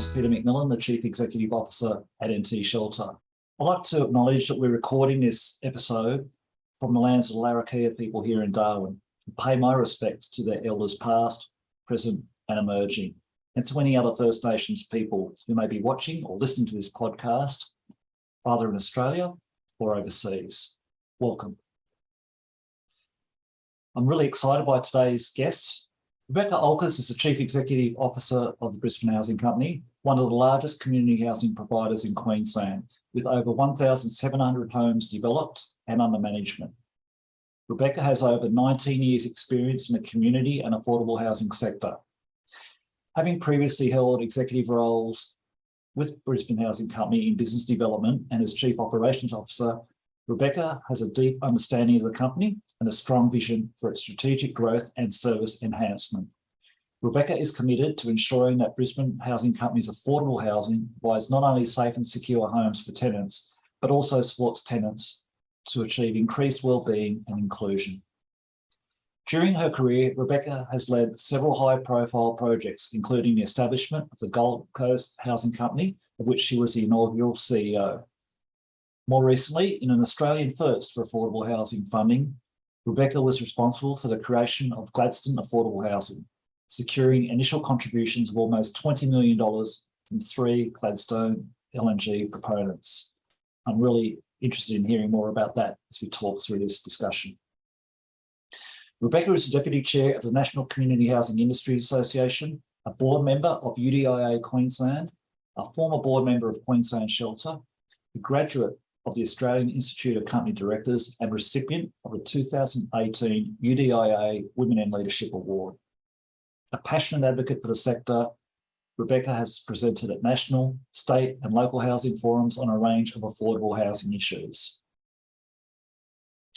name's Peter McMillan, the Chief Executive Officer at NT Shelter. I'd like to acknowledge that we're recording this episode from the lands of the Larrakia people here in Darwin and pay my respects to their elders past, present and emerging, and to any other First Nations people who may be watching or listening to this podcast, either in Australia or overseas. Welcome. I'm really excited by today's guest. Rebecca Oelkers is the Chief Executive Officer of the Brisbane Housing Company, one of the largest community housing providers in Queensland, with over 1,700 homes developed and under management. Rebecca has over 19 years' experience in the community and affordable housing sector. Having previously held executive roles with Brisbane Housing Company in business development and as Chief Operations Officer, Rebecca has a deep understanding of the company and a strong vision for its strategic growth and service enhancement. Rebecca is committed to ensuring that Brisbane Housing Company's affordable housing provides not only safe and secure homes for tenants, but also supports tenants to achieve increased wellbeing and inclusion. During her career, Rebecca has led several high-profile projects, including the establishment of the Gold Coast Housing Company, of which she was the inaugural CEO. More recently, in an Australian first for affordable housing funding, Rebecca was responsible for the creation of Gladstone Affordable Housing, securing initial contributions of almost $20 million from 3 Gladstone LNG proponents. I'm really interested in hearing more about that as we talk through this discussion. Rebecca is the Deputy Chair of the National Community Housing Industry Association, a board member of UDIA Queensland, a former board member of Queensland Shelter, a graduate of the Australian Institute of Company Directors and recipient of the 2018 UDIA Women in Leadership Award. A passionate advocate for the sector, Rebecca has presented at national, state and local housing forums on a range of affordable housing issues.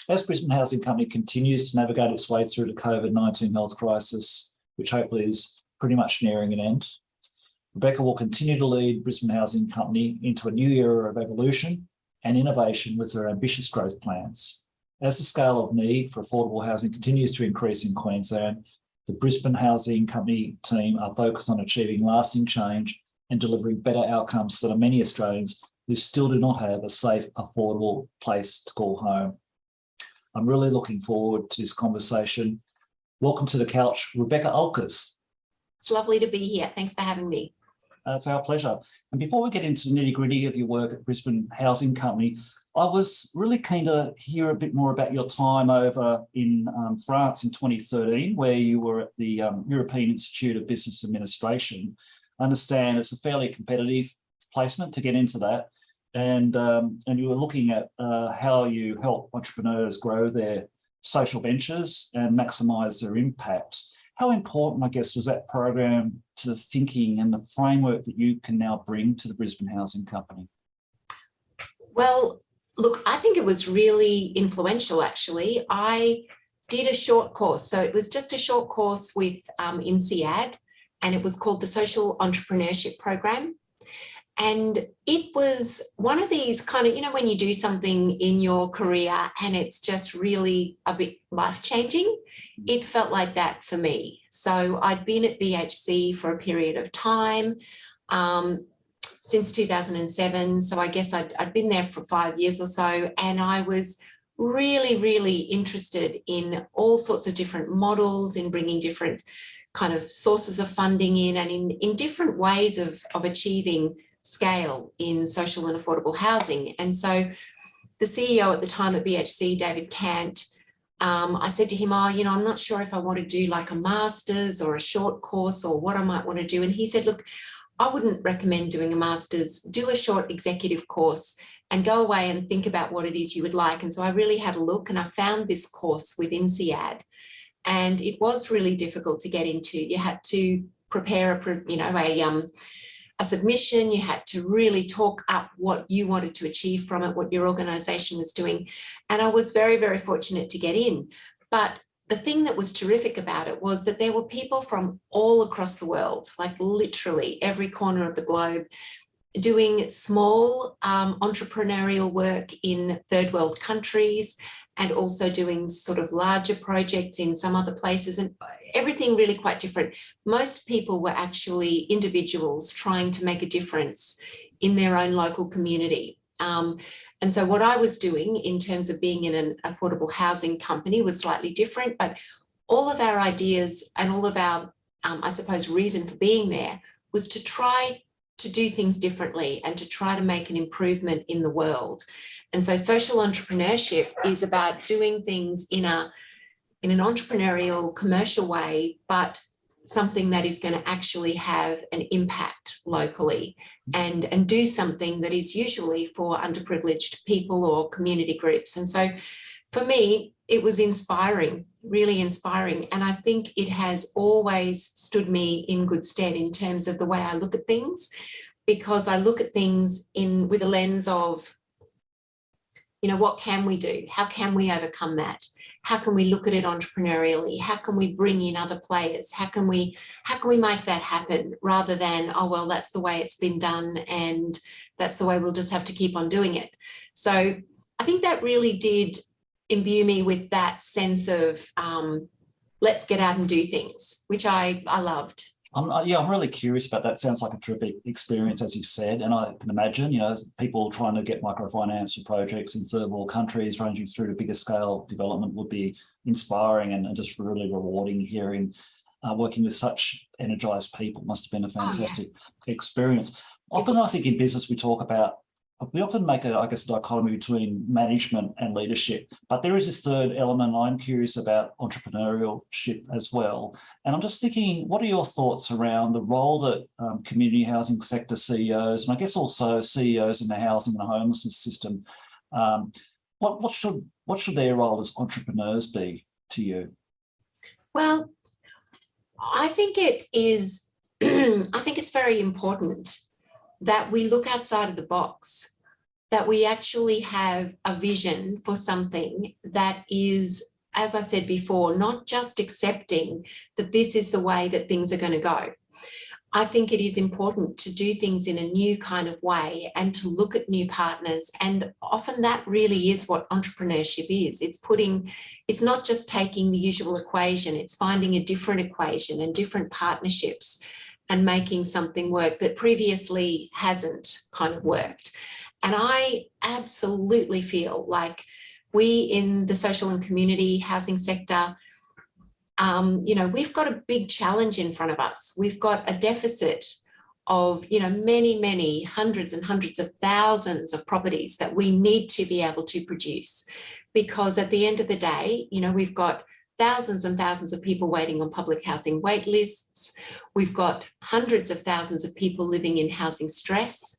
As Brisbane Housing Company continues to navigate its way through the COVID-19 health crisis, which hopefully is pretty much nearing an end, Rebecca will continue to lead Brisbane Housing Company into a new era of evolution and innovation with her ambitious growth plans. As the scale of need for affordable housing continues to increase in Queensland, the Brisbane Housing Company team are focused on achieving lasting change and delivering better outcomes for the many Australians who still do not have a safe, affordable place to call home. I'm really looking forward to this conversation. Welcome to the couch, Rebecca Oelkers. It's lovely to be here. Thanks for having me. It's our pleasure. And before we get into the nitty-gritty of your work at Brisbane Housing Company, I was really keen to hear a bit more about your time over in France in 2013, where you were at the European Institute of Business Administration. I understand it's a fairly competitive placement to get into that. And you were looking at how you help entrepreneurs grow their social ventures and maximise their impact. How important, I guess, was that program to the thinking and the framework that you can now bring to the Brisbane Housing Company? Well, look, I think it was really influential, actually. I did a short course. So it was just a short course with INSEAD, and it was called the Social Entrepreneurship Program. And it was one of these kind of, when you do something in your career and it's just really a bit life-changing, it felt like that for me. So I'd been at BHC for a period of time since 2007. So I guess I'd been there for 5 years or so, and I was really, really interested in all sorts of different models, in bringing different kind of sources of funding in, and in different ways of achieving scale in social and affordable housing. And so the CEO at the time at BHC, David Cant, I said to him, I'm not sure if I want to do like a master's or a short course or what I might want to do. And he said, look, I wouldn't recommend doing a master's, do a short executive course and go away and think about what it is you would like. And so I really had a look, and I found this course with INSEAD, and it was really difficult to get into. You had to prepare a submission. You had to really talk up what you wanted to achieve from it, what your organisation was doing. And I was very, very fortunate to get in. But the thing that was terrific about it was that there were people from all across the world, like literally every corner of the globe, doing small entrepreneurial work in third world countries, and also doing sort of larger projects in some other places, and everything really quite different. Most people were actually individuals trying to make a difference in their own local community. And so what I was doing in terms of being in an affordable housing company was slightly different, but all of our ideas and all of our, I suppose, reason for being there was to try to do things differently and to try to make an improvement in the world. And so social entrepreneurship is about doing things in an entrepreneurial, commercial way, but something that is going to actually have an impact locally and do something that is usually for underprivileged people or community groups. And so for me, it was inspiring, really inspiring. And I think it has always stood me in good stead in terms of the way I look at things, because I look at things with a lens of, you know, what can we do? How can we overcome that? How can we look at it entrepreneurially? How can we bring in other players? How can we make that happen, rather than, oh, well, that's the way it's been done and that's the way we'll just have to keep on doing it. So I think that really did imbue me with that sense of let's get out and do things, which I loved. I'm really curious about that. Sounds like a terrific experience, as you said, and I can imagine, you know, people trying to get microfinance for projects in third world countries, ranging through to bigger scale development, would be inspiring and just really rewarding. Hearing working with such energised people must have been a fantastic experience. Often, I think in business we often make a dichotomy between management and leadership, but there is this third element I'm curious about, entrepreneurship as well. And I'm just thinking, what are your thoughts around the role that community housing sector CEOs, and I guess also CEOs in the housing and homelessness system, what should their role as entrepreneurs be to you? Well, I think it is, I think it's very important that we look outside of the box, that we actually have a vision for something that is, as I said before, not just accepting that this is the way that things are going to go. I think it is important to do things in a new kind of way and to look at new partners. And often that really is what entrepreneurship is. It's not just taking the usual equation, it's finding a different equation and different partnerships and making something work that previously hasn't kind of worked. And I absolutely feel like we in the social and community housing sector, you know, we've got a big challenge in front of us. We've got a deficit of, you know, many hundreds and hundreds of thousands of properties that we need to be able to produce, because at the end of the day, you know, we've got thousands and thousands of people waiting on public housing wait lists. We've got hundreds of thousands of people living in housing stress.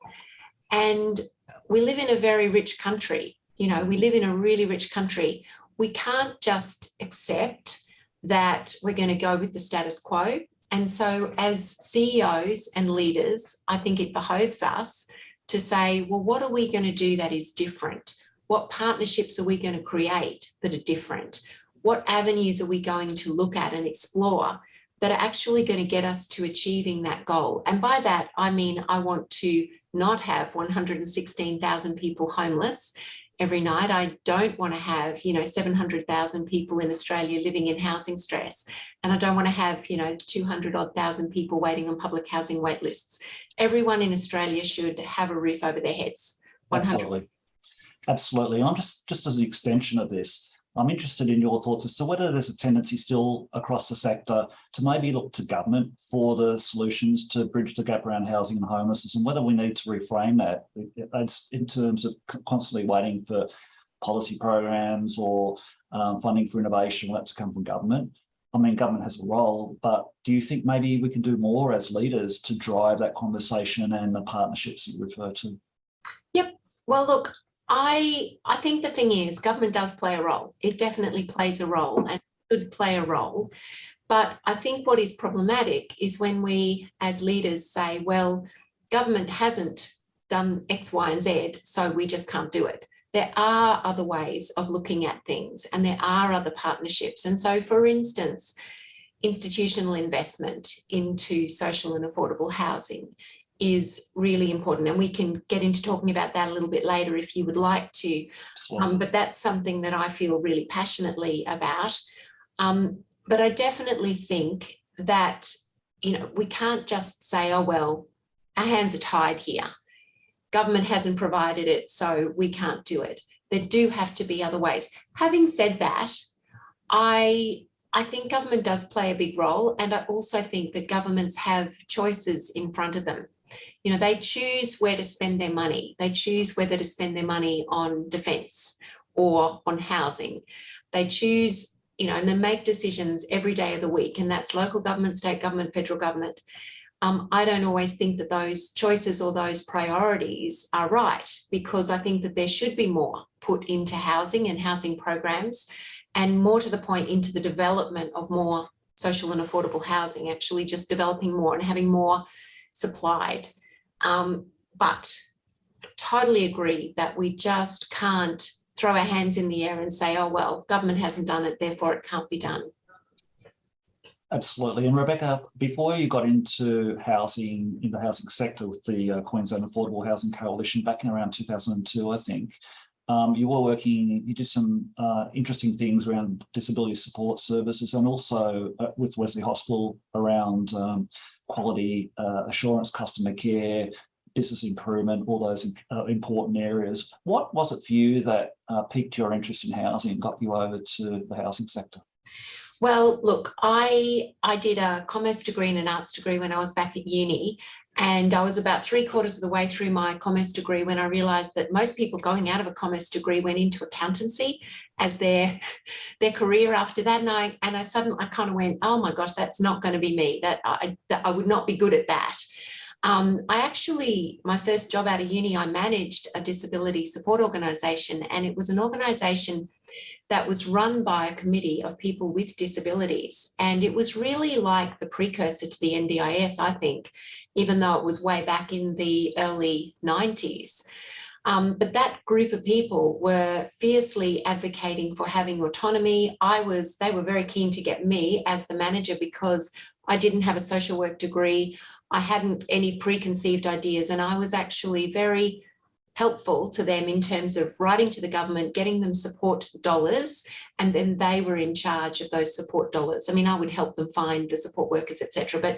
And we live in a very rich country. You know, we live in a really rich country. We can't just accept that we're going to go with the status quo. And so as CEOs and leaders, I think it behoves us to say, well, what are we going to do that is different? What partnerships are we going to create that are different? What avenues are we going to look at and explore that are actually going to get us to achieving that goal? And by that, I mean, I want to not have 116,000 people homeless every night. I don't want to have, you know, 700,000 people in Australia living in housing stress. And I don't want to have, you know, 200,000 people waiting on public housing wait lists. Everyone in Australia should have a roof over their heads. 100%. Absolutely. I'm just as an extension of this, I'm interested in your thoughts as to whether there's a tendency still across the sector to maybe look to government for the solutions to bridge the gap around housing and homelessness, and whether we need to reframe that in terms of constantly waiting for policy programs or funding for innovation, that to come from government. I mean, government has a role, but do you think maybe we can do more as leaders to drive that conversation and the partnerships that you refer to? Yep. Well, look, I think the thing is, government does play a role. It definitely plays a role and should play a role. But I think what is problematic is when we as leaders say, well, government hasn't done X, Y, and Z, so we just can't do it. There are other ways of looking at things and there are other partnerships. And so, for instance, institutional investment into social and affordable housing, is really important. And we can get into talking about that a little bit later if you would like to. But that's something that I feel really passionately about. But I definitely think that, we can't just say, oh, well, our hands are tied here. Government hasn't provided it, so we can't do it. There do have to be other ways. Having said that, I think government does play a big role, and I also think that governments have choices in front of them. They choose where to spend their money. They choose whether to spend their money on defence or on housing. They choose, and they make decisions every day of the week, and that's local government, state government, federal government. I don't always think that those choices or those priorities are right, because I think that there should be more put into housing and housing programs, and more to the point, into the development of more social and affordable housing, actually just developing more and having more supplied. But totally agree that we just can't throw our hands in the air and say, oh, well, government hasn't done it, therefore it can't be done. Absolutely. And Rebecca, before you got into housing, in the housing sector with the Queensland Affordable Housing Coalition back in around 2002, I think, you did some interesting things around disability support services, and also with Wesley Hospital around quality assurance, customer care, business improvement, all those important areas. What was it for you that piqued your interest in housing and got you over to the housing sector? Well, look, I did a commerce degree and an arts degree when I was back at uni, and I was about 3/4 of the way through my commerce degree when I realised that most people going out of a commerce degree went into accountancy as their career after that, and I suddenly kind of went, oh my gosh, that's not going to be me. That I would not be good at that. My first job out of uni, I managed a disability support organisation, and it was an organisation that was run by a committee of people with disabilities. And it was really like the precursor to the NDIS, I think, even though it was way back in the early 90s. But that group of people were fiercely advocating for having autonomy. They were very keen to get me as the manager because I didn't have a social work degree. I hadn't any preconceived ideas, and I was actually very helpful to them in terms of writing to the government, getting them support dollars, and then they were in charge of those support dollars. I mean, I would help them find the support workers, etc.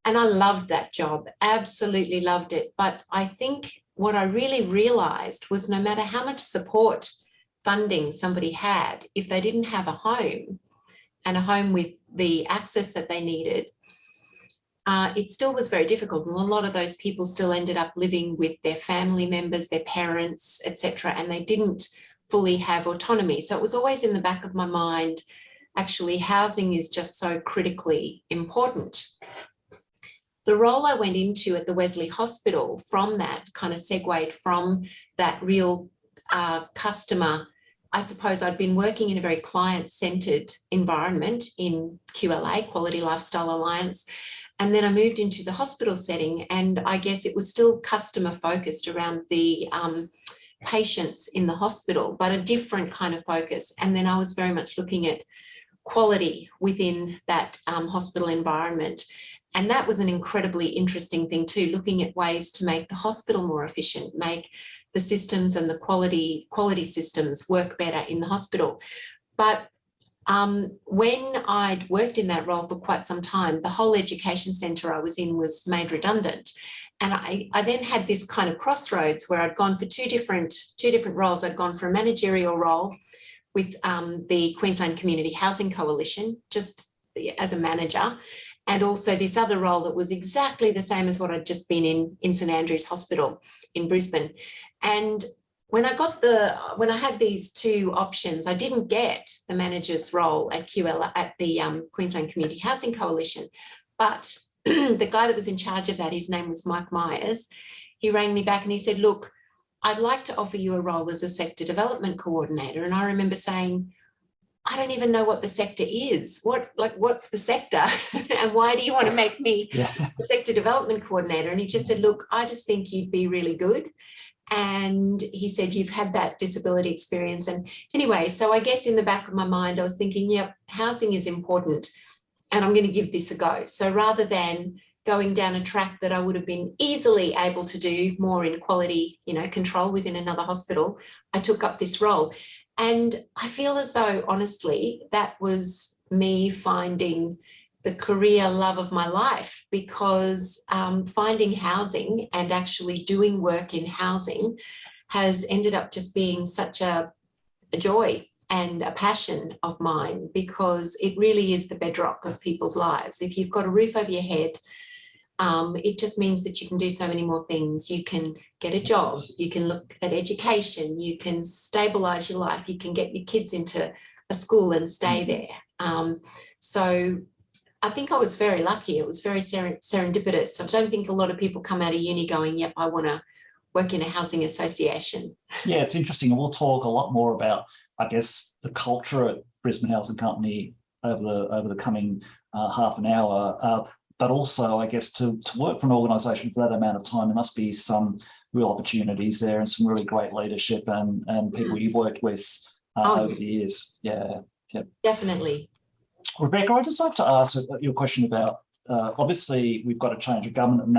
And I loved that job, absolutely loved it. But I think what I really realised was no matter how much support funding somebody had, if they didn't have a home, and a home with the access that they needed, it still was very difficult. And a lot of those people still ended up living with their family members, their parents, etc., and they didn't fully have autonomy. So it was always in the back of my mind, actually, housing is just so critically important. The role I went into at the Wesley Hospital from that kind of segued from that real customer. I suppose I'd been working in a very client-centred environment in QLA, Quality Lifestyle Alliance, and then I moved into the hospital setting, and I guess it was still customer-focused around the patients in the hospital, but a different kind of focus. And then I was very much looking at quality within that hospital environment. And that was an incredibly interesting thing too, looking at ways to make the hospital more efficient, make the systems and the quality systems work better in the hospital. But when I'd worked in that role for quite some time, the whole education centre I was in was made redundant. And I then had this kind of crossroads where I'd gone for two different roles. I'd gone for a managerial role with the Queensland Community Housing Coalition, just as a manager, and also this other role that was exactly the same as what I'd just been in St Andrews Hospital in Brisbane. And when I had these two options, I didn't get the manager's role at the Queensland Community Housing Coalition, but the guy that was in charge of that, his name was Mike Myers. He rang me back and he said, look, I'd like to offer you a role as a sector development coordinator. And I remember saying, I don't even know what the sector is. What's the sector? And why do you want to make me a sector development coordinator? And he just said, look, I just think you'd be really good. And he said, you've had that disability experience. And anyway, so I guess in the back of my mind, I was thinking, yep, housing is important and I'm going to give this a go. So rather than going down a track that I would have been easily able to do more in quality, control within another hospital, I took up this role. And I feel as though, honestly, that was me finding the career love of my life, because finding housing and actually doing work in housing has ended up just being such a joy and a passion of mine, because it really is the bedrock of people's lives. If you've got a roof over your head, it just means that you can do so many more things. You can get a job, you can look at education, you can stabilise your life, you can get your kids into a school and stay there. So I think I was very lucky. It was very serendipitous. I don't think a lot of people come out of uni going, yep, I want to work in a housing association. Yeah, it's interesting. And we'll talk a lot more about, I guess, the culture at Brisbane Housing Company over the coming half an hour. But also, I guess, to work for an organisation for that amount of time, there must be some real opportunities there and some really great leadership and people you've worked with over the years. Yeah. Definitely. Rebecca, I'd just like to ask your question about, obviously, we've got a change of government and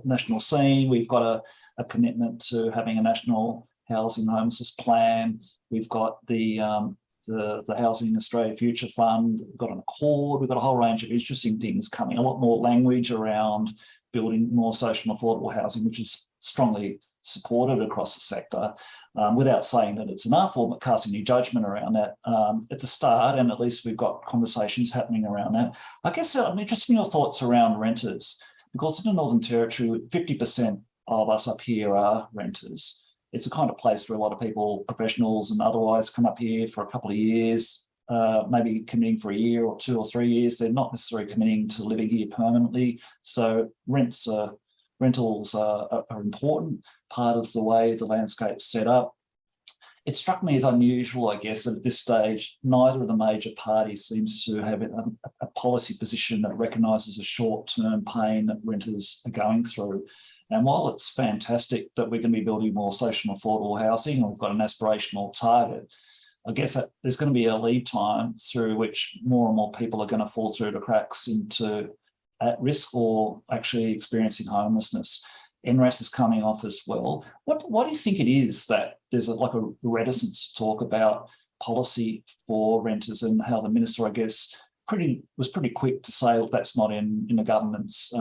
national scene. We've got a commitment to having a national housing homelessness plan. We've got the Housing Australia Future Fund. We've got an accord. We've got a whole range of interesting things coming. A lot more language around building more social and affordable housing, which is strongly supported across the sector. Without saying that it's enough or casting any judgment around that, it's a start, and at least we've got conversations happening around that. I guess I'm interested in your thoughts around renters, because in the Northern Territory, 50% of us up here are renters. It's the kind of place where a lot of people, professionals and otherwise, come up here for a couple of years, maybe committing for a year or 2 or 3 years. They're not necessarily committing to living here permanently. So rentals are an important part of the way the landscape's set up. It struck me as unusual, I guess, that at this stage, neither of the major parties seems to have a policy position that recognises the short-term pain that renters are going through. And while it's fantastic that we're going to be building more social and affordable housing, and we've got an aspirational target, I guess that there's going to be a lead time through which more and more people are going to fall through the cracks into at risk or actually experiencing homelessness. NRES is coming off as well. What do you think it is that there's a reticence to talk about policy for renters, and how the minister, I guess, was pretty quick to say, look, that's not in the government's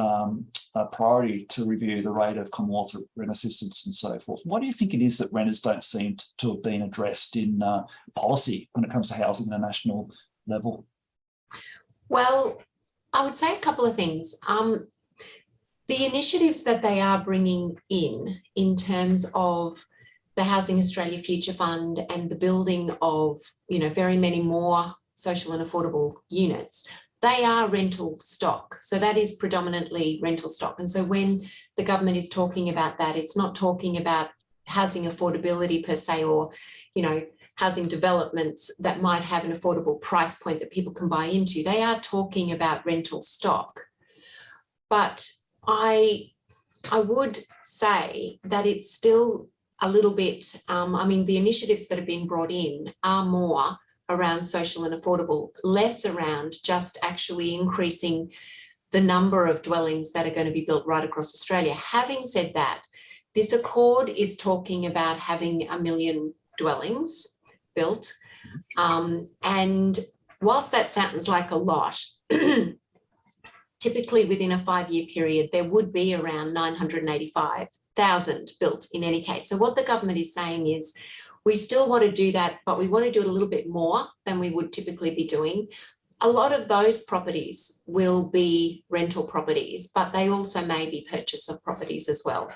priority to review the rate of Commonwealth rent assistance and so forth. What do you think it is that renters don't seem to have been addressed in policy when it comes to housing at a national level? Well, I would say a couple of things. The initiatives that they are bringing in terms of the Housing Australia Future Fund and the building of, very many more social and affordable units, they are rental stock. So that is predominantly rental stock. And so when the government is talking about that, it's not talking about housing affordability per se, or, housing developments that might have an affordable price point that people can buy into. They are talking about rental stock. But I would say that it's still a little bit, the initiatives that have been brought in are more around social and affordable, less around just actually increasing the number of dwellings that are going to be built right across Australia. Having said that, this accord is talking about having 1 million dwellings built. And whilst that sounds like a lot, typically within a 5-year period, there would be around 985,000 built in any case. So what the government is saying is, we still want to do that, but we want to do it a little bit more than we would typically be doing. A lot of those properties will be rental properties, but they also may be purchase of properties as well.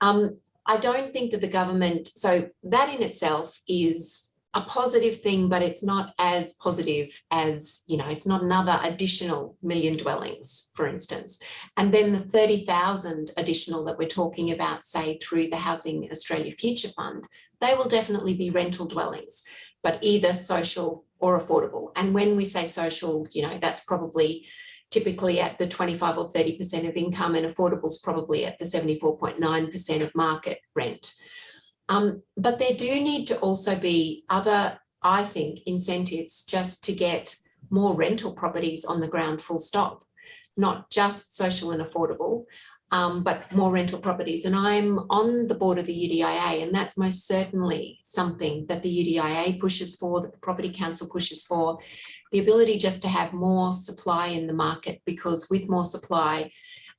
I don't think that the government, so that in itself is a positive thing, but it's not as positive as, it's not another additional 1 million dwellings, for instance. And then the 30,000 additional that we're talking about, say, through the Housing Australia Future Fund, they will definitely be rental dwellings, but either social or affordable. And when we say social, that's probably typically at the 25 or 30% of income, and affordable's probably at the 74.9% of market rent. But there do need to also be other, I think, incentives just to get more rental properties on the ground, full stop. not just social and affordable, but more rental properties. And I'm on the board of the UDIA, and that's most certainly something that the UDIA pushes for, that the Property Council pushes for, the ability just to have more supply in the market, because with more supply,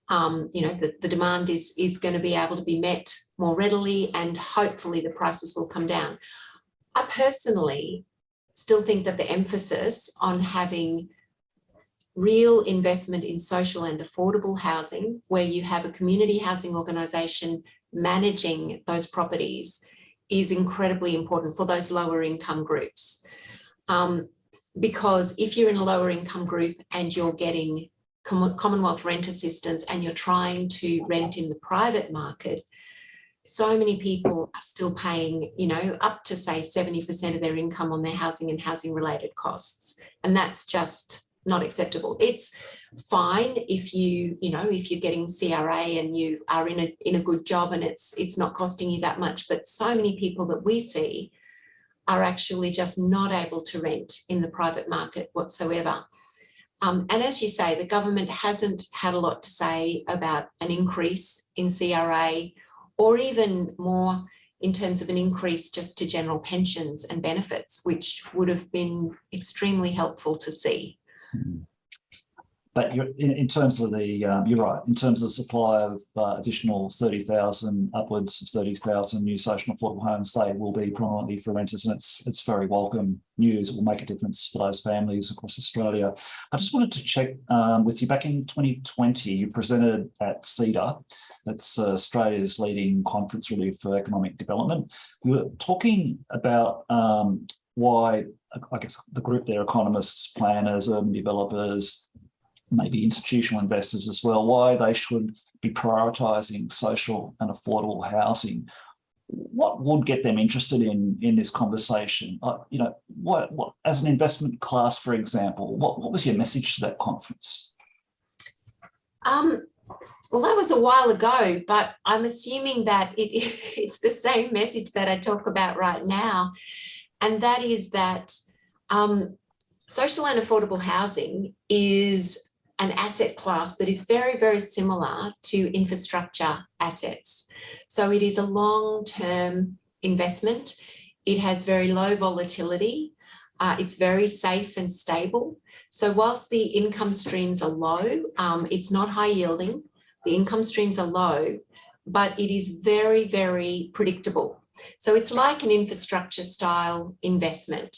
the demand is going to be able to be met more readily, and hopefully the prices will come down. I personally still think that the emphasis on having real investment in social and affordable housing, where you have a community housing organisation managing those properties, is incredibly important for those lower income groups. Because if you're in a lower income group and you're getting Commonwealth rent assistance and you're trying to rent in the private market, so many people are still paying, up to say 70% of their income on their housing and housing related costs. And that's just not acceptable. It's fine if if you're getting CRA and you are in a good job and it's not costing you that much. But so many people that we see are actually just not able to rent in the private market whatsoever. And as you say, the government hasn't had a lot to say about an increase in CRA, or even more in terms of an increase just to general pensions and benefits, which would have been extremely helpful to see. But in terms of you're right, in terms of supply of additional 30,000, upwards of 30,000 new social and affordable homes, they will be prominently for renters, and it's very welcome news. It will make a difference for those families across Australia. I just wanted to check with you, back in 2020, you presented at CEDA, that's Australia's leading conference really for economic development. You were talking about why, I guess, the group there, economists, planners, urban developers, maybe institutional investors as well, why they should be prioritising social and affordable housing. What would get them interested in this conversation? What as an investment class, for example, what was your message to that conference? Well, that was a while ago, but I'm assuming that it's the same message that I talk about right now, and that is that social and affordable housing is an asset class that is very, very similar to infrastructure assets. So it is a long-term investment. It has very low volatility. It's very safe and stable. So whilst the income streams are low, it's not high yielding. The income streams are low, but it is very, very predictable. So it's like an infrastructure style investment.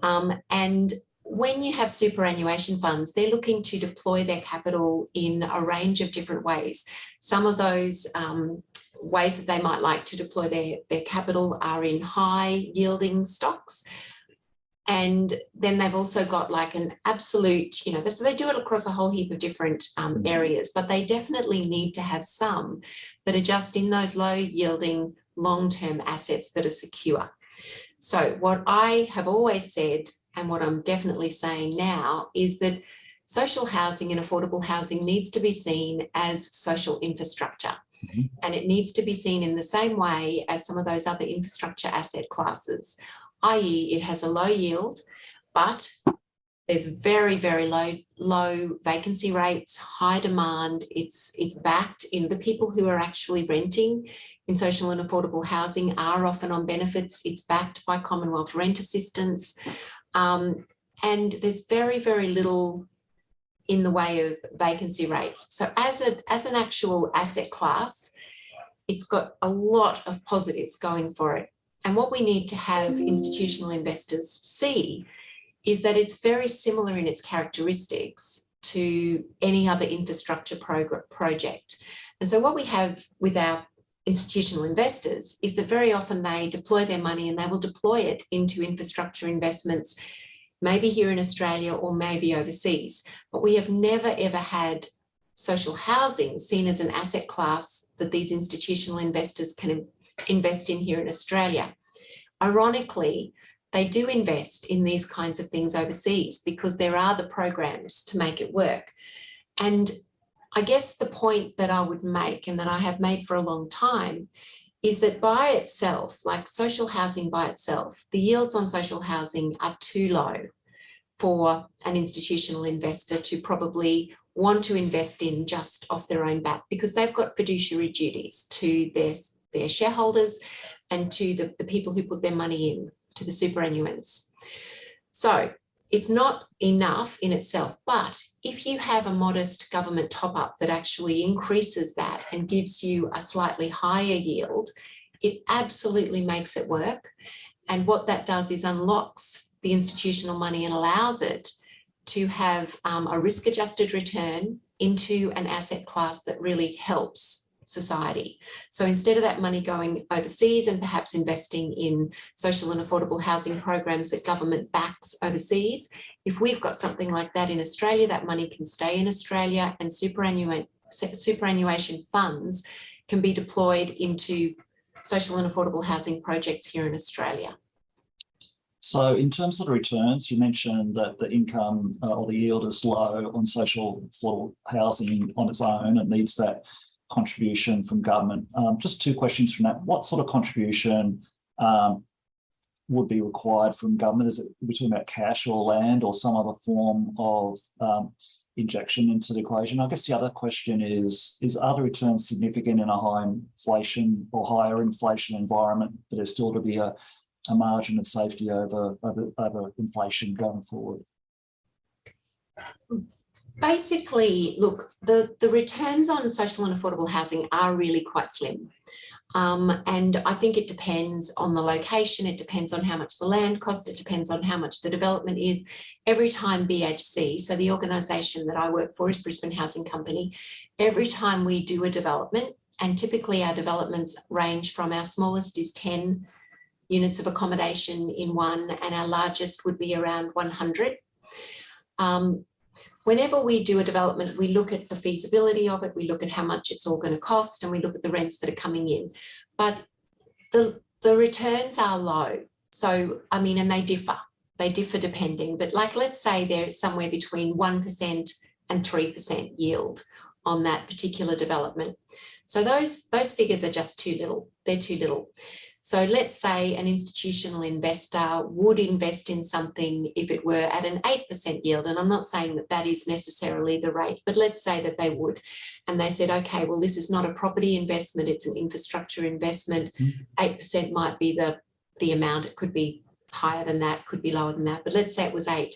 And when you have superannuation funds, they're looking to deploy their capital in a range of different ways. Some of those ways that they might like to deploy their capital are in high yielding stocks. And then they've also got like an absolute, so they do it across a whole heap of different areas, but they definitely need to have some that are just in those low yielding long-term assets that are secure. So what I have always said, and what I'm definitely saying now, is that social housing and affordable housing needs to be seen as social infrastructure. Mm-hmm. And it needs to be seen in the same way as some of those other infrastructure asset classes, i.e. it has a low yield, but there's very, very low vacancy rates, high demand. It's backed in. The people who are actually renting in social and affordable housing are often on benefits. It's backed by Commonwealth rent assistance. And there's very, very little in the way of vacancy rates. So as an actual asset class, it's got a lot of positives going for it. And what we need to have institutional investors see is that it's very similar in its characteristics to any other infrastructure project. And so what we have with our institutional investors is that very often they deploy their money and they will deploy it into infrastructure investments, maybe here in Australia or maybe overseas. But we have never, ever had social housing seen as an asset class that these institutional investors can invest in here in Australia. Ironically, they do invest in these kinds of things overseas because there are the programs to make it work. And I guess the point that I would make, and that I have made for a long time, is that by itself, like social housing by itself, the yields on social housing are too low. for an institutional investor to probably want to invest in just off their own bat, because they've got fiduciary duties to their shareholders and to the people who put their money in, to the superannuants. So it's not enough in itself, but if you have a modest government top-up that actually increases that and gives you a slightly higher yield, it absolutely makes it work. And what that does is unlocks the institutional money and allows it to have a risk-adjusted return into an asset class that really helps society. So instead of that money going overseas and perhaps investing in social and affordable housing programs that government backs overseas, if we've got something like that in Australia, that money can stay in Australia, and superannuation funds can be deployed into social and affordable housing projects here in Australia. So in terms of the returns, you mentioned that the income or the yield is low on social affordable housing on its own. It needs that contribution from government. Just two questions from that. What sort of contribution would be required from government? Is it, we're talking about cash or land or some other form of injection into the equation? I guess the other question is are the returns significant in a high inflation or higher inflation environment, that there's still to be a margin of safety over inflation going forward? Basically, look, the returns on social and affordable housing are really quite slim. And I think it depends on the location, it depends on how much the land costs, it depends on how much the development is. Every time BHC, so the organisation that I work for is Brisbane Housing Company, every time we do a development, and typically our developments range from, our smallest is 10 units of accommodation in one, and our largest would be around 100. Whenever we do a development, we look at the feasibility of it, we look at how much it's all going to cost, and we look at the rents that are coming in. But the returns are low. So, I mean, and they differ depending, but like, let's say there's somewhere between 1% and 3% yield on that particular development. So those figures are just too little. They're too little. So let's say an institutional investor would invest in something if it were at an 8% yield. And I'm not saying that that is necessarily the rate, but let's say that they would. And they said, okay, well, this is not a property investment, it's an infrastructure investment. 8% might be the amount. It could be higher than that, could be lower than that. But let's say it was 8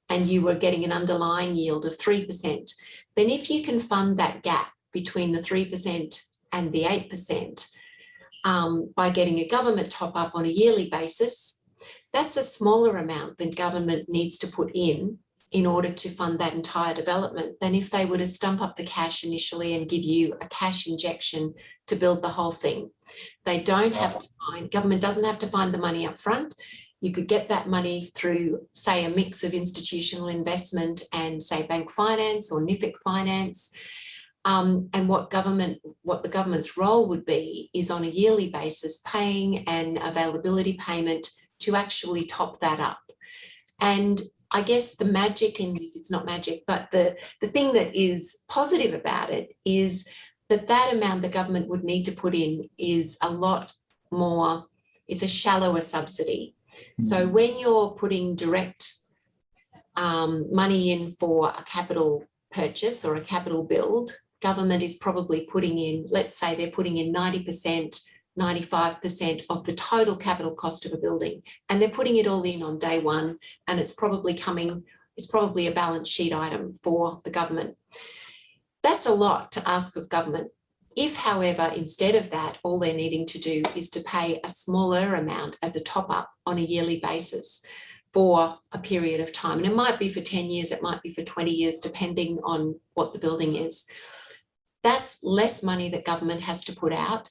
and you were getting an underlying yield of 3%. Then if you can fund that gap between the 3% and the 8%, by getting a government top up on a yearly basis, that's a smaller amount than government needs to put in order to fund that entire development than if they were to stump up the cash initially and give you a cash injection to build the whole thing. They don't have to government doesn't have to find the money up front. You could get that money through, say, a mix of institutional investment and, say, bank finance or NIFIC finance. And what the government's role would be is on a yearly basis paying an availability payment to actually top that up. And I guess the magic in this, it's not magic, but the thing that is positive about it is that amount the government would need to put in is a lot more, it's a shallower subsidy. So when you're putting direct money in for a capital purchase or a capital build, government is probably putting in, let's say they're putting in 90%, 95% of the total capital cost of a building, and they're putting it all in on day one, and it's probably a balance sheet item for the government. That's a lot to ask of government. If, however, instead of that, all they're needing to do is to pay a smaller amount as a top up on a yearly basis for a period of time, and it might be for 10 years, it might be for 20 years, depending on what the building is. That's less money that government has to put out,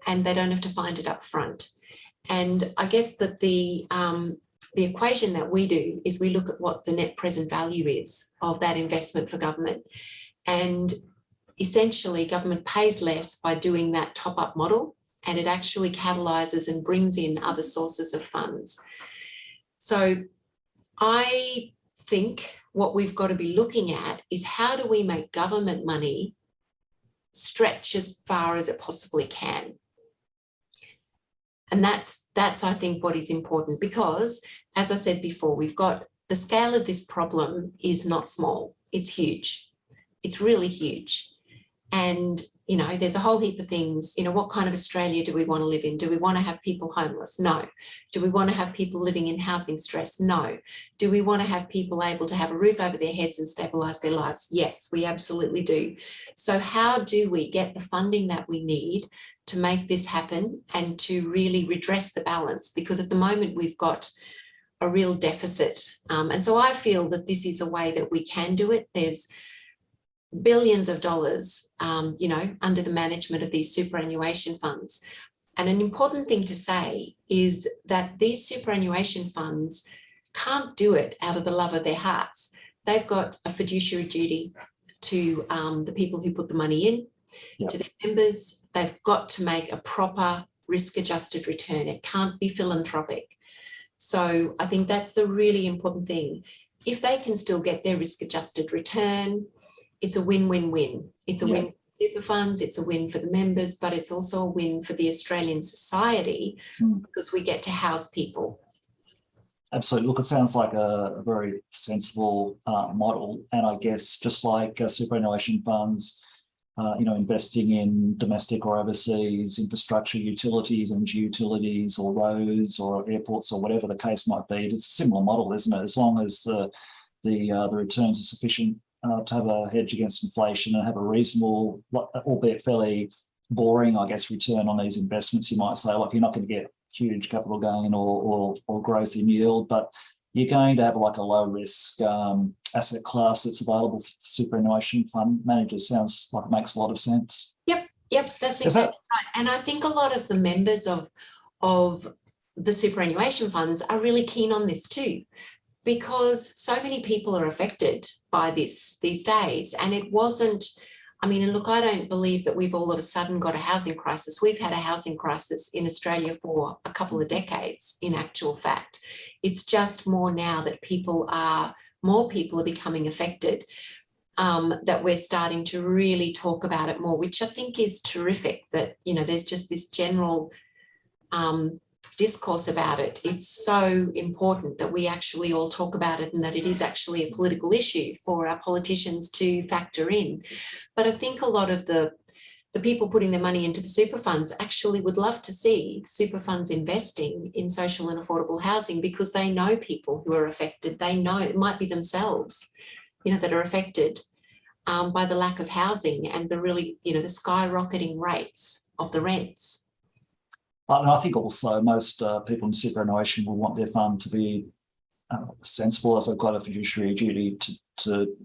and they don't have to find it up front. And I guess that the equation that we do is we look at what the net present value is of that investment for government. And essentially government pays less by doing that top-up model, and it actually catalyses and brings in other sources of funds. So I think what we've got to be looking at is, how do we make government money stretch as far as it possibly can? And that's I think what is important, because, as I said before, we've got the scale of this problem is not small. It's huge. It's really huge. And, you know, there's a whole heap of things. You know, what kind of Australia do we want to live in? Do we want to have people homeless? No. Do we want to have people living in housing stress? No. Do we want to have people able to have a roof over their heads and stabilise their lives? Yes, we absolutely do. So how do we get the funding that we need to make this happen and to really redress the balance? Because at the moment we've got a real deficit. And so I feel that this is a way that we can do it. There's billions of dollars, you know, under the management of these superannuation funds. And an important thing to say is that these superannuation funds can't do it out of the love of their hearts. They've got a fiduciary duty to the people who put the money in, Yep. to their members. They've got to make a proper risk-adjusted return. It can't be philanthropic. So I think that's the really important thing. If they can still get their risk-adjusted return, it's a win-win-win. It's a Yeah. win for super funds, it's a win for the members, but it's also a win for the Australian society because we get to house people. Absolutely. Look, it sounds like a very sensible model. And I guess just like superannuation funds, you know, investing in domestic or overseas infrastructure, utilities, energy utilities, or roads, or airports, or whatever the case might be, it's a similar model, isn't it? As long as the returns are sufficient to have a hedge against inflation and have a reasonable, albeit fairly boring, I guess, return on these investments. You might say, like, you're not going to get huge capital gain or growth in yield, but you're going to have like a low risk asset class that's available for superannuation fund managers. Sounds like it makes a lot of sense. Yep, that's exactly right. And I think a lot of the members of the superannuation funds are really keen on this too, because so many people are affected by this these days. And it wasn't, I mean, and look, I don't believe that we've all of a sudden got a housing crisis. We've had a housing crisis in Australia for a couple of decades, in actual fact. It's just more now that more people are becoming affected, that we're starting to really talk about it more, which I think is terrific, that, you know, there's just this general discourse about it. It's so important that we actually all talk about it and that it is actually a political issue for our politicians to factor in. But I think a lot of the people putting their money into the super funds actually would love to see super funds investing in social and affordable housing, because they know people who are affected. They know it might be themselves, you know, that are affected by the lack of housing and the really, you know, the skyrocketing rates of the rents. And I think also most people in superannuation will want their fund to be sensible, as they've got a fiduciary duty to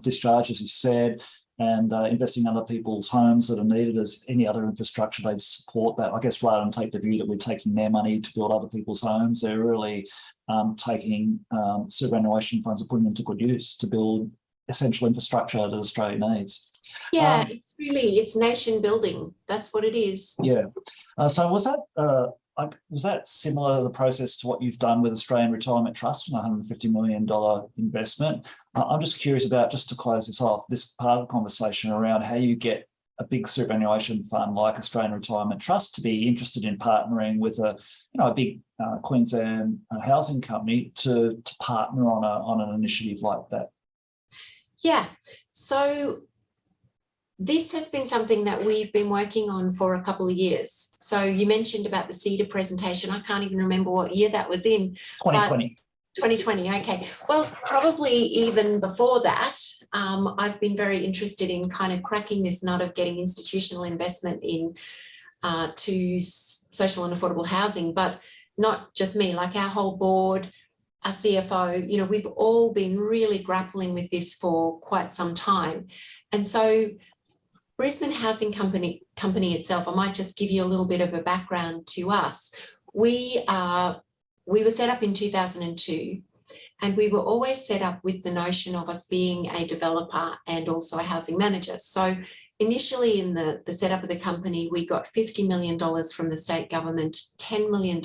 discharge, as you said, and investing in other people's homes that are needed as any other infrastructure. They'd support that, I guess, rather than take the view that we're taking their money to build other people's homes. They're really taking superannuation funds and putting them to good use to build essential infrastructure that Australia needs. Yeah, it's nation building. That's what it is. Yeah. So was that similar to the process to what you've done with Australian Retirement Trust, an $150 million investment? I'm just curious about, just to close this off, this part of the conversation around how you get a big superannuation fund like Australian Retirement Trust to be interested in partnering with a big Queensland housing company to partner on an initiative like that. Yeah. So this has been something that we've been working on for a couple of years. So you mentioned about the CEDA presentation. I can't even remember what year that was in. 2020. 2020, okay. Well, probably even before that, I've been very interested in kind of cracking this nut of getting institutional investment in to social and affordable housing, but not just me, like our whole board, our CFO, you know, we've all been really grappling with this for quite some time. And so Brisbane Housing Company itself, I might just give you a little bit of a background to us. We were set up in 2002, and we were always set up with the notion of us being a developer and also a housing manager. So initially in the setup of the company, we got $50 million from the state government, $10 million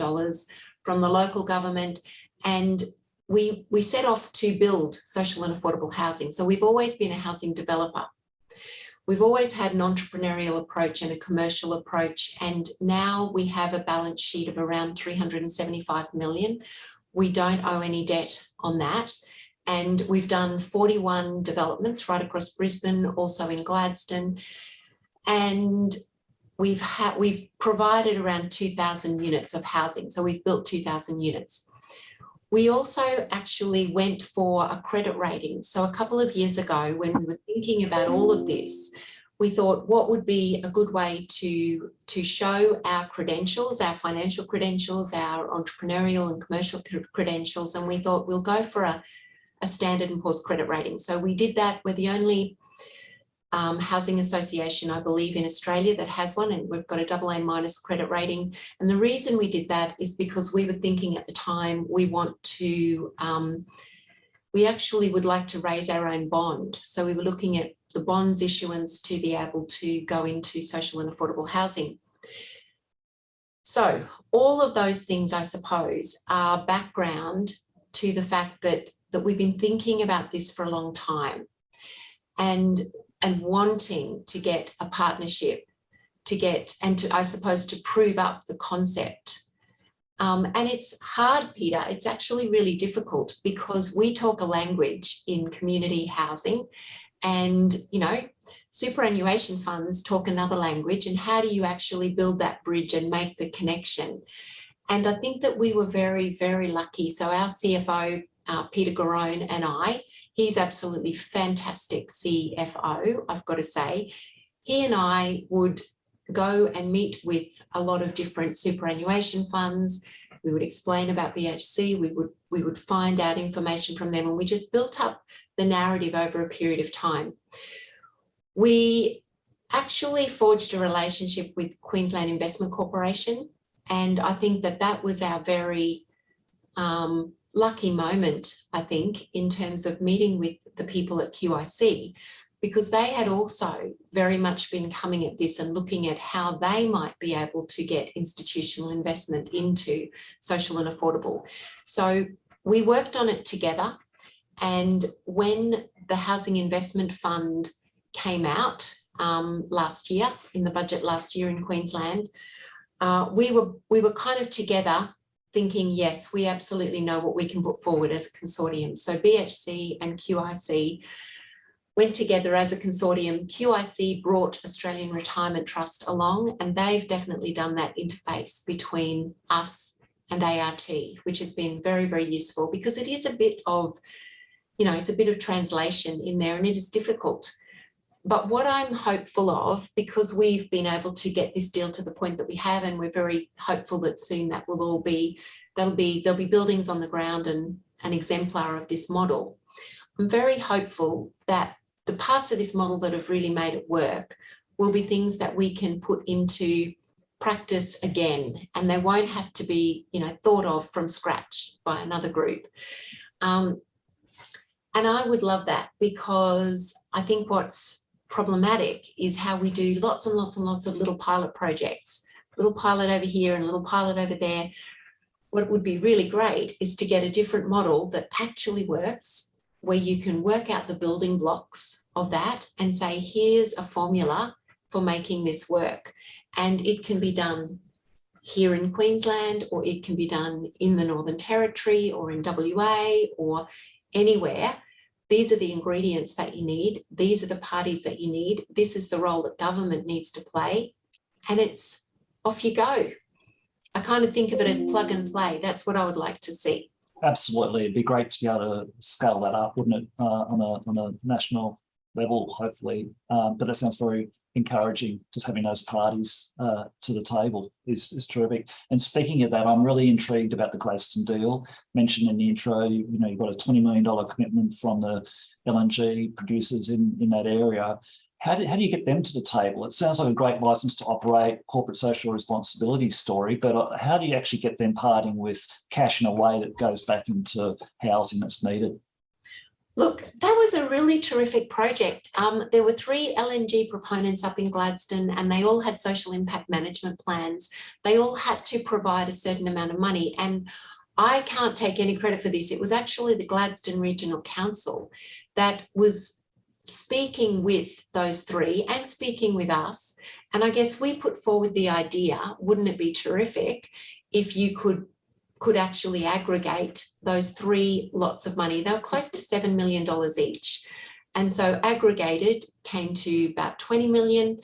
from the local government, and we set off to build social and affordable housing. So we've always been a housing developer. We've always had an entrepreneurial approach and a commercial approach, and now we have a balance sheet of around 375 million. We don't owe any debt on that. And we've done 41 developments right across Brisbane, also in Gladstone. And we've provided around 2,000 units of housing. So we've built 2,000 units. We also actually went for a credit rating. So a couple of years ago, when we were thinking about all of this, we thought what would be a good way to show our credentials, our financial credentials, our entrepreneurial and commercial credentials. And we thought we'll go for a Standard & Poor's credit rating. So we did that. We're the only housing association, I believe, in Australia that has one, and we've got a AA- credit rating. And the reason we did that is because we were thinking at the time we actually would like to raise our own bond. So we were looking at the bonds issuance to be able to go into social and affordable housing. So all of those things, I suppose, are background to the fact that we've been thinking about this for a long time and wanting to get a partnership I suppose, to prove up the concept. And it's hard, Peter. It's actually really difficult because we talk a language in community housing and, you know, superannuation funds talk another language. And how do you actually build that bridge and make the connection? And I think that we were very, very lucky. So our CFO, Peter Garone, and he's absolutely fantastic CFO, I've got to say. He and I would go and meet with a lot of different superannuation funds. We would explain about BHC. We would find out information from them, and we just built up the narrative over a period of time. We actually forged a relationship with Queensland Investment Corporation, and I think that was our very lucky moment, I think, in terms of meeting with the people at QIC, because they had also very much been coming at this and looking at how they might be able to get institutional investment into social and affordable. So we worked on it together, and when the Housing Investment Fund came out last year, in the budget last year in Queensland, we were kind of together thinking, yes, we absolutely know what we can put forward as a consortium. So BHC and QIC went together as a consortium. QIC brought Australian Retirement Trust along, and they've definitely done that interface between us and ART, which has been very, very useful, because it is a bit of, you know, it's a bit of translation in there, and it is difficult. But what I'm hopeful of, because we've been able to get this deal to the point that we have, and we're very hopeful that soon that will all be, there'll be buildings on the ground and an exemplar of this model. I'm very hopeful that the parts of this model that have really made it work will be things that we can put into practice again, and they won't have to be, you know, thought of from scratch by another group. And I would love that, because I think what's problematic is how we do lots and lots and lots of little pilot projects, little pilot over here and a little pilot over there. What would be really great is to get a different model that actually works, where you can work out the building blocks of that and say, here's a formula for making this work. And it can be done here in Queensland, or it can be done in the Northern Territory or in WA or anywhere. These are the ingredients that you need. These are the parties that you need. This is the role that government needs to play. And it's off you go. I kind of think of it as plug and play. That's what I would like to see. Absolutely. It'd be great to be able to scale that up, wouldn't it, on a national level, hopefully. But that sounds very encouraging. Just having those parties to the table is terrific. And speaking of that, I'm really intrigued about the Gladstone deal. Mentioned in the intro, you know, you've got a $20 million commitment from the LNG producers in that area. How do you get them to the table? It sounds like a great license to operate, corporate social responsibility story, but how do you actually get them parting with cash in a way that goes back into housing that's needed? Look, that was a really terrific project. There were 3 LNG proponents up in Gladstone, and they all had social impact management plans. They all had to provide a certain amount of money, and I can't take any credit for this. It was actually the Gladstone Regional Council that was speaking with those three and speaking with us, and I guess we put forward the idea, wouldn't it be terrific if you could actually aggregate those three lots of money? They were close to $7 million each. And so aggregated came to about 20 million.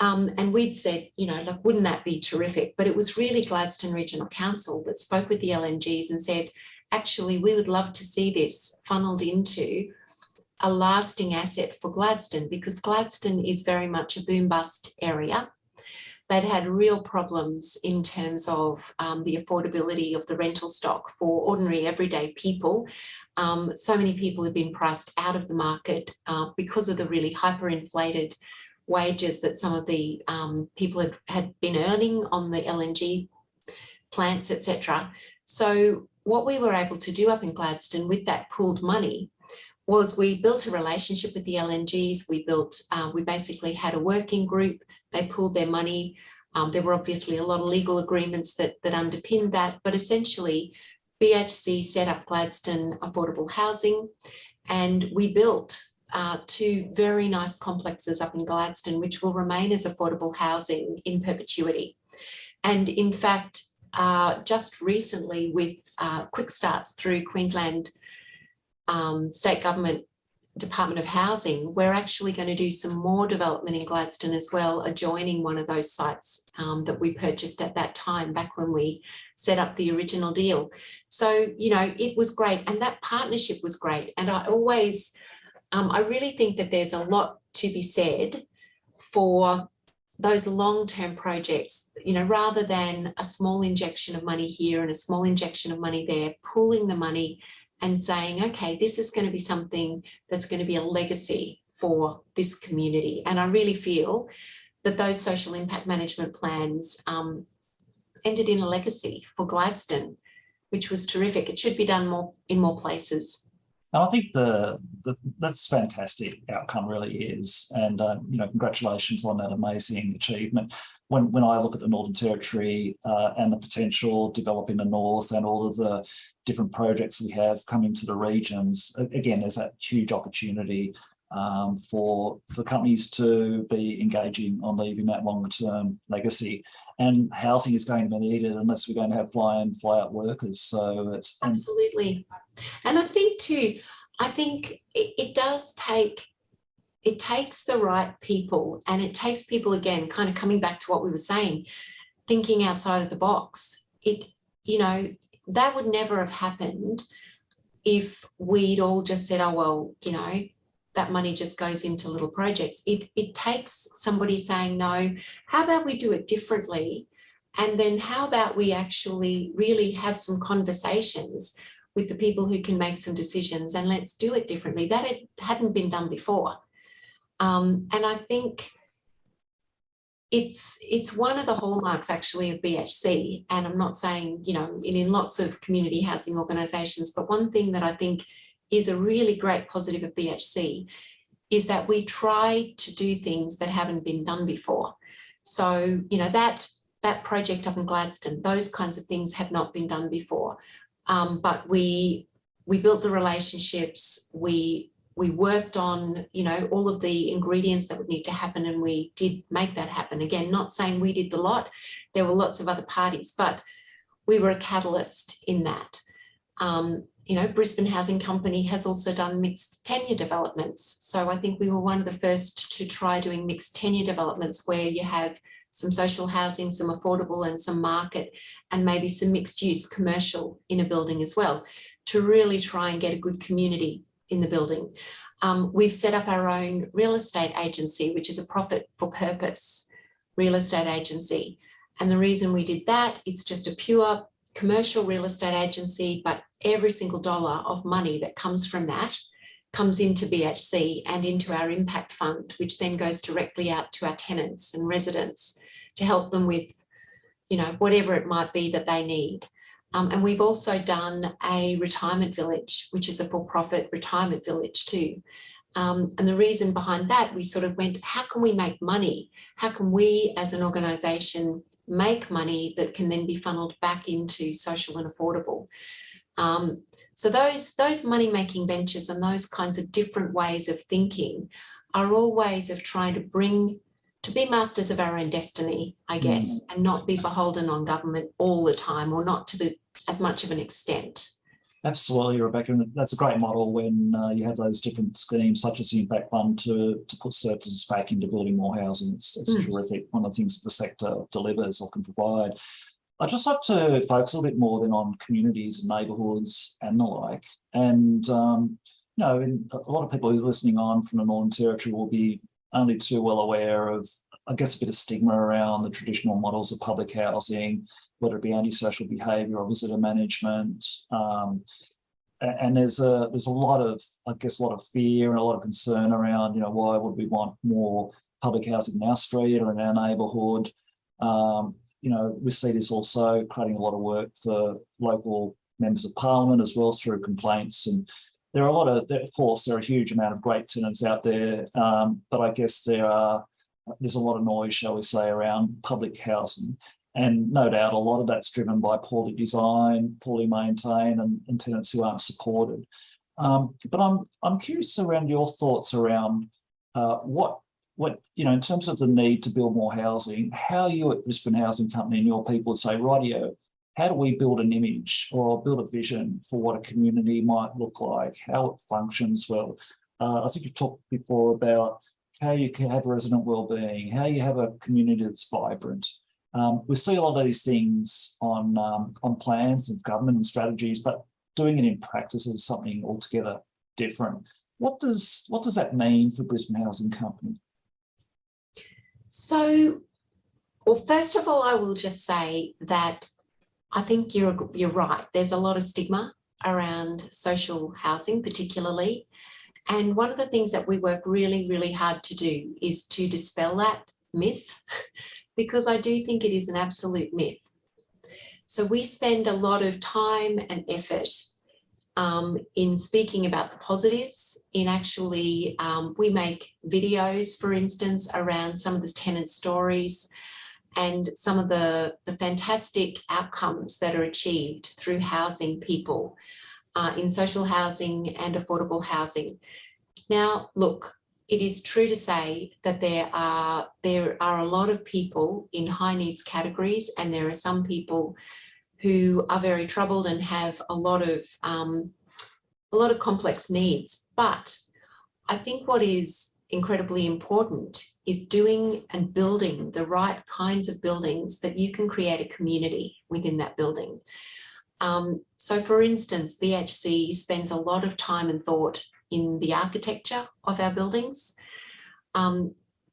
And we'd said, you know, look, wouldn't that be terrific? But it was really Gladstone Regional Council that spoke with the LNGs and said, actually, we would love to see this funneled into a lasting asset for Gladstone, because Gladstone is very much a boom-bust area. They'd had real problems in terms of the affordability of the rental stock for ordinary everyday people. So many people have been priced out of the market because of the really hyperinflated wages that some of the people had been earning on the LNG plants, etc. So what we were able to do up in Gladstone with that pooled money was we built a relationship with the LNGs. We basically had a working group. They pooled their money. There were obviously a lot of legal agreements that underpinned that, but essentially BHC set up Gladstone Affordable Housing, and we built two very nice complexes up in Gladstone, which will remain as affordable housing in perpetuity. And in fact, just recently with quick starts through Queensland State Government Department of Housing, we're actually going to do some more development in Gladstone as well, adjoining one of those sites that we purchased at that time, back when we set up the original deal. So, you know, it was great, and that partnership was great. And I always, I really think that there's a lot to be said for those long-term projects, you know, rather than a small injection of money here and a small injection of money there, pooling the money and saying, okay, this is going to be something that's going to be a legacy for this community. And I really feel that those social impact management plans ended in a legacy for Gladstone, which was terrific. It should be done in more places. And I think that's fantastic outcome, really is. And, you know, congratulations on that amazing achievement. When I look at the Northern Territory and the potential develop in the north and all of the different projects we have coming to the regions, again, there's that huge opportunity for companies to be engaging on leaving that longer-term legacy. And housing is going to be needed unless we're going to have fly-in, fly-out workers. So it's absolutely. And I think too, it does take, it takes the right people, and it takes people, again, kind of coming back to what we were saying, thinking outside of the box. You know, that would never have happened if we'd all just said, oh, well, you know, that money just goes into little projects. It takes somebody saying, no, how about we do it differently? And then how about we actually really have some conversations with the people who can make some decisions, and let's do it differently. That it hadn't been done before. And I think it's one of the hallmarks actually of BHC, and I'm not saying, you know, in lots of community housing organisations, but one thing that I think is a really great positive of BHC is that we try to do things that haven't been done before. So, you know, that project up in Gladstone, those kinds of things had not been done before. But we built the relationships, we worked on, you know, all of the ingredients that would need to happen, and we did make that happen. Again, not saying we did the lot, there were lots of other parties, but we were a catalyst in that. You know, Brisbane Housing Company has also done mixed tenure developments. So I think we were one of the first to try doing mixed tenure developments, where you have some social housing, some affordable and some market, and maybe some mixed use commercial in a building as well, to really try and get a good community in the building. We've set up our own real estate agency, which is a profit for purpose real estate agency. And the reason we did that, it's just a pure commercial real estate agency, but every single dollar of money that comes from that comes into BHC and into our impact fund, which then goes directly out to our tenants and residents to help them with, you know, whatever it might be that they need. And we've also done a retirement village, which is a for-profit retirement village too. And the reason behind that, we sort of went, how can we make money? How can we as an organisation make money that can then be funneled back into social and affordable? So those money-making ventures and those kinds of different ways of thinking are all ways of trying to be masters of our own destiny, I guess, and not be beholden on government all the time, or not to as much of an extent. Absolutely, Rebecca. And that's a great model when you have those different schemes, such as the Impact Fund, to put surpluses back into building more housing. It's terrific. One of the things the sector delivers or can provide. I'd just like to focus a little bit more then on communities and neighbourhoods and the like. And, a lot of people who are listening on from the Northern Territory will be only too well aware of, I guess, a bit of stigma around the traditional models of public housing, whether it be antisocial behaviour or visitor management. And there's a lot of, I guess, a lot of fear and a lot of concern around, why would we want more public housing in our street or in our neighbourhood? We see this also creating a lot of work for local members of parliament as well through complaints. And there are of course, there are a huge amount of great tenants out there, but I guess there's a lot of noise, shall we say, around public housing. And no doubt a lot of that's driven by poorly designed, poorly maintained, and tenants who aren't supported. But I'm curious around your thoughts around what in terms of the need to build more housing, how you at Brisbane Housing Company and your people say, rightio, how do we build an image or build a vision for what a community might look like, how it functions well? I think you've talked before about how you can have resident wellbeing, how you have a community that's vibrant. We see a lot of these things on plans of government and strategies, but doing it in practice is something altogether different. What does that mean for Brisbane Housing Company? So, well, first of all, I will just say that I think you're right. There's a lot of stigma around social housing, particularly. And one of the things that we work really, really hard to do is to dispel that myth, because I do think it is an absolute myth. So we spend a lot of time and effort in speaking about the positives, in actually, we make videos, for instance, around some of the tenant stories and some of the fantastic outcomes that are achieved through housing people in social housing and affordable housing. Now, look, it is true to say that there are a lot of people in high needs categories, and there are some people who are very troubled and have a lot of complex needs. But I think what is incredibly important is doing and building the right kinds of buildings that you can create a community within that building. So for instance, BHC spends a lot of time and thought in the architecture of our buildings.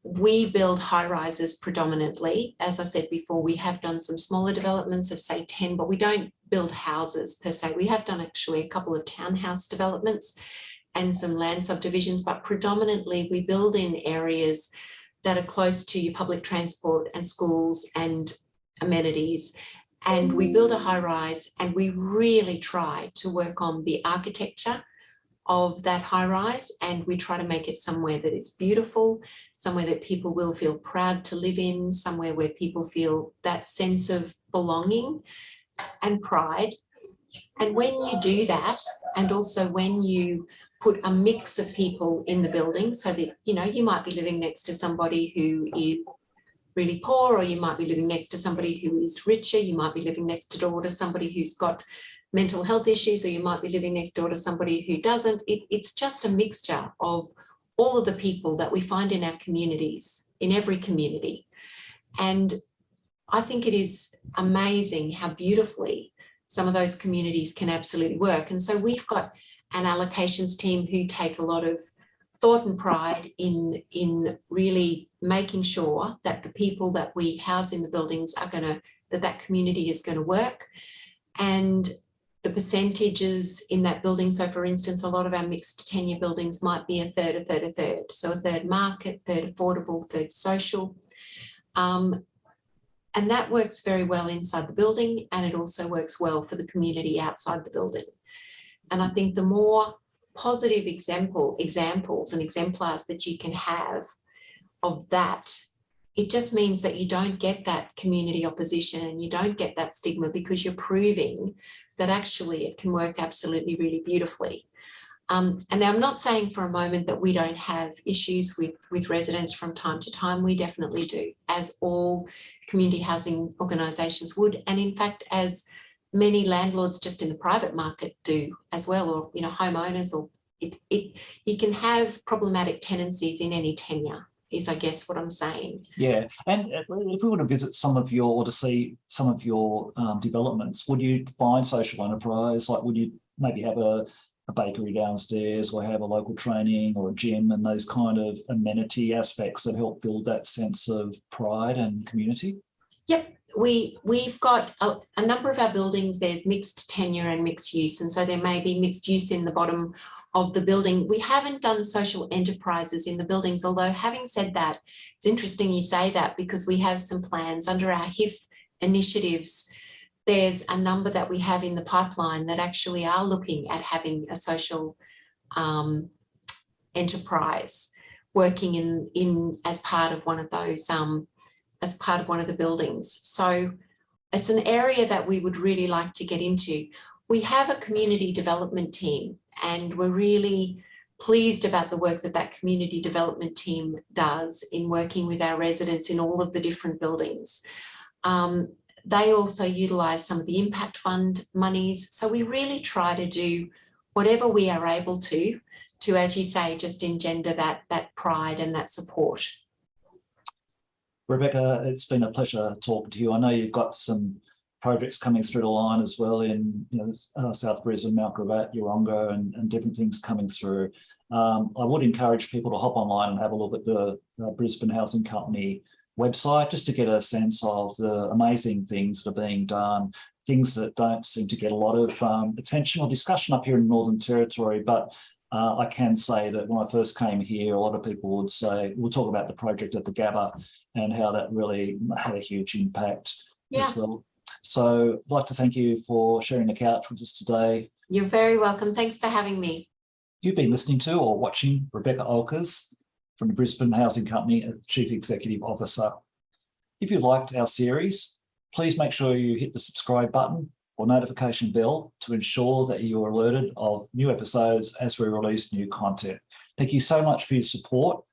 We build high rises predominantly. As I said before, we have done some smaller developments of say 10, but we don't build houses per se. We have done actually a couple of townhouse developments and some land subdivisions, but predominantly we build in areas that are close to your public transport and schools and amenities. And we build a high rise, and we really try to work on the architecture of that high rise, and we try to make it somewhere that is beautiful, somewhere that people will feel proud to live in, somewhere where people feel that sense of belonging and pride. And when you do that, and also when you put a mix of people in the building, so that, you might be living next to somebody who is really poor, or you might be living next to somebody who is richer, you might be living next door to somebody who's got mental health issues, or you might be living next door to somebody who doesn't. It's just a mixture of all of the people that we find in our communities, in every community. And I think it is amazing how beautifully some of those communities can absolutely work. And so we've got an allocations team who take a lot of thought and pride in really making sure that the people that we house in the buildings are that community is going to work. And the percentages in that building, so for instance, a lot of our mixed tenure buildings might be a third, a third, a third. So a third market, third affordable, third social. And that works very well inside the building, and it also works well for the community outside the building. And I think the more positive examples and exemplars that you can have of that, it just means that you don't get that community opposition and you don't get that stigma, because you're proving that actually it can work absolutely really beautifully. And I'm not saying for a moment that we don't have issues with residents from time to time. We definitely do, as all community housing organisations would, and in fact, as many landlords just in the private market do as well, or homeowners, or you can have problematic tenancies in any tenure, is I guess what I'm saying. Yeah, and if we were to visit some of your, or to see some of your developments, would you find social enterprise? Like, would you maybe have a bakery downstairs, or have a local training or a gym, and those kind of amenity aspects that help build that sense of pride and community? Yep, we've got a number of our buildings, there's mixed tenure and mixed use, and so there may be mixed use in the bottom of the building. We haven't done social enterprises in the buildings, although having said that, it's interesting you say that, because we have some plans under our HIF initiatives. There's a number that we have in the pipeline that actually are looking at having a social enterprise working in as part of one of those as part of one of the buildings. So it's an area that we would really like to get into. We have a community development team, and we're really pleased about the work that community development team does in working with our residents in all of the different buildings. They also utilise some of the impact fund monies. So we really try to do whatever we are able to, as you say, just engender that pride and that support. Rebecca, it's been a pleasure talking to you. I know you've got some projects coming through the line as well in South Brisbane, Mount Gravatt, Yeronga, and different things coming through. I would encourage people to hop online and have a look at the Brisbane Housing Company website, just to get a sense of the amazing things that are being done, things that don't seem to get a lot of attention or discussion up here in the Northern Territory. But I can say that when I first came here, a lot of people would say, we'll talk about the project at the Gabba and how that really had a huge impact as well. So I'd like to thank you for sharing the couch with us today. You're very welcome. Thanks for having me. You've been listening to or watching Rebecca Oelkers from the Brisbane Housing Company as Chief Executive Officer. If you liked our series, please make sure you hit the subscribe button or notification bell to ensure that you are alerted of new episodes as we release new content. Thank you so much for your support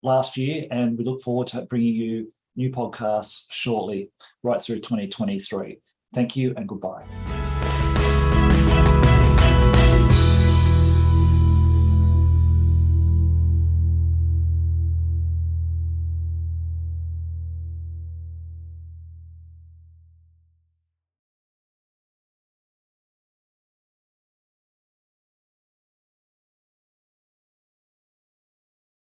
last year, and we look forward to bringing you new podcasts shortly, right through 2023. Thank you and goodbye.